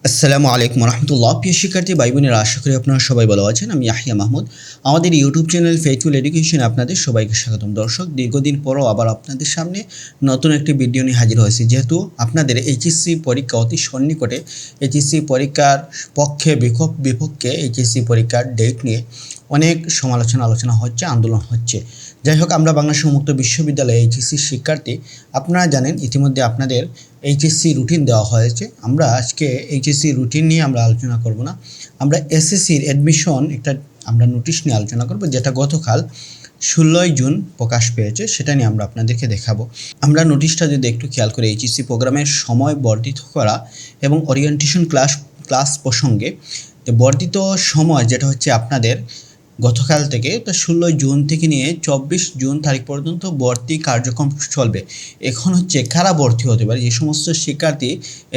আসসালামু আলাইকুম রহমতুল্লাহ। প্রিয় শিক্ষার্থী ভাই বোনেরা, আশা করি আপনারা সবাই ভালো আছেন। আমি ইয়াহিয়া মাহমুদ। আমাদের ইউটিউব চ্যানেল ফেইথফুল এডুকেশন আপনাদের সবাইকে স্বাগতম। দর্শক, দীর্ঘদিন পরও আবার আপনাদের সামনে নতুন একটি ভিডিও নিয়ে হাজির হয়েছি। যেহেতু আপনাদের এইচএসসি পরীক্ষা অতি সন্নিকটে, এইচএসসি পরীক্ষার পক্ষে বিপক্ষে এইচএসসি পরীক্ষার ডেট নিয়ে অনেক আলোচনা হচ্ছে, আন্দোলন হচ্ছে। যাই হোক, আমরা বাংলাদেশ উন্মুক্ত বিশ্ববিদ্যালয়ে এইচএসসি শিক্ষার্থী, আপনারা জানেন ইতিমধ্যে আপনাদের এইচএসসি রুটিন দেওয়া হয়েছে। আমরা আজকে এইচএসসি রুটিন নিয়ে আমরা আলোচনা করব না, আমরা এসএসসির অ্যাডমিশন আমরা নোটিশ নিয়ে আলোচনা করব, যেটা গতকাল 16 জুন প্রকাশ পেয়েছে। সেটা নিয়ে আমরা আপনাদেরকে দেখাবো। আমরা নোটিশটা যদি একটু খেয়াল করি, এইচএসসি প্রোগ্রামের সময় বর্ধিত করা এবং ওরিয়েন্টেশন ক্লাস প্রসঙ্গে বর্ধিত সময় যেটা হচ্ছে আপনাদের গতকাল থেকে, তো 16 জুন থেকে নিয়ে 24 জুন তারিখ পর্যন্ত ভর্তি কার্যক্রম চলবে। এখন হচ্ছে কারা ভর্তি হতে পারে, যে সমস্ত শিক্ষার্থী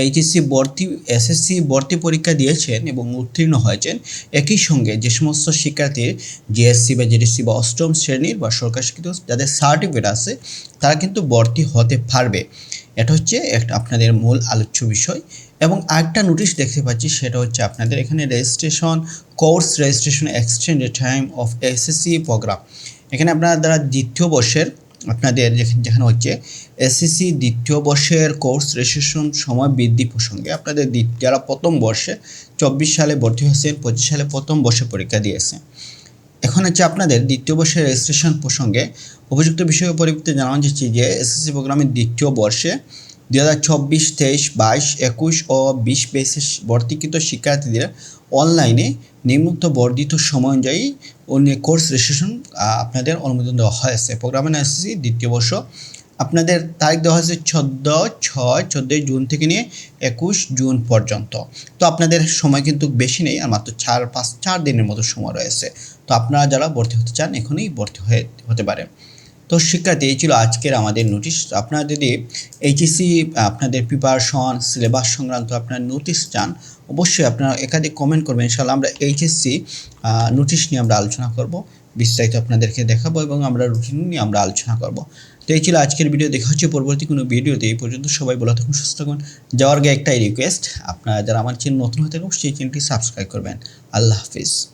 এইচএসসি ভর্তি এসএসসি ভর্তি পরীক্ষা দিয়েছেন এবং উত্তীর্ণ হয়েছেন, একই সঙ্গে যে সমস্ত শিক্ষার্থীর জিএসসি বা জিডিসি বা অষ্টম শ্রেণীর বা সরকার শিক্ষিত যাদের সার্টিফিকেট আছে, তারা কিন্তু ভর্তি হতে পারবে। এটা হচ্ছে একটা আপনাদের মূল আলোচ্য বিষয়। এবং আরেকটা নোটিশ দেখতে পাচ্ছি, সেটা হচ্ছে আপনাদের এখানে course registration extended time of SSC programme. এখানে আপনারা দ্বারা দ্বিতীয় বর্ষের আপনাদের যেখানে হচ্ছে এসএসসি দ্বিতীয় বর্ষের কোর্স রেজিস্ট্রেশন সময় বৃদ্ধি প্রসঙ্গে আপনাদের যারা প্রথম বর্ষে 24 সালে ভর্তি হয়েছেন, 25 সালে প্রথম বর্ষে পরীক্ষা দিয়েছেন, এখন হচ্ছে আপনাদের দ্বিতীয় বর্ষের রেজিস্ট্রেশন প্রসঙ্গে উপযুক্ত বিষয়ের পরিপ্রেক্ষিতে জানানো যাচ্ছে যে এসএসসি প্রোগ্রামের দ্বিতীয় বর্ষে 2024, 23, 22, 21 ও 20 ব্যাচে ভর্তিকৃত শিক্ষার্থীদের অনলাইনে নিম্নোক্ত বর্ধিত সময় অনুযায়ী কোর্স রেজিস্ট্রেশন আপনাদের অনুমোদন দেওয়া হয়েছে। প্রোগ্রামের এসএসসি দ্বিতীয় বর্ষ আপনাদের তারিখ দেওয়া হয়েছে 14 জুন থেকে নিয়ে 21 জুন পর্যন্ত। তো আপনাদের সময় কিন্তু বেশি নেই, আর মাত্র 4 দিনের মতো সময় রয়েছে। তো আপনারা যারা ভর্তি হতে চান, এখনই ভর্তি হতে পারেন। তো শিক্ষার্থী, এই ছিল আজকের আমাদের নোটিশ। আপনারা যদি এইচএসসি আপনাদের প্রিপারেশন সিলেবাস সংক্রান্ত আপনার নোটিশ চান, অবশ্যই আপনারা একাধিক কমেন্ট করবেন। ইনশাআল্লাহ আমরা এইচএসসি নোটিশ নিয়ে আমরা আলোচনা করব, বিস্তারিত আপনাদেরকে দেখাবো এবং আমরা রুটিন নিয়ে আমরা আলোচনা করব। তো এই ছিল আজকের ভিডিও। দেখা হচ্ছে পরবর্তী কোনো ভিডিওতে। এই পর্যন্ত সবাই ভালো থাকুন, সুস্থ থাকুন। যাওয়ার আগে একটাই রিকোয়েস্ট, আপনারা যারা আমার চ্যানেল নতুন হয়ে থাকুন, সেই চ্যানেলটি সাবস্ক্রাইব করবেন। আল্লাহ হাফিজ।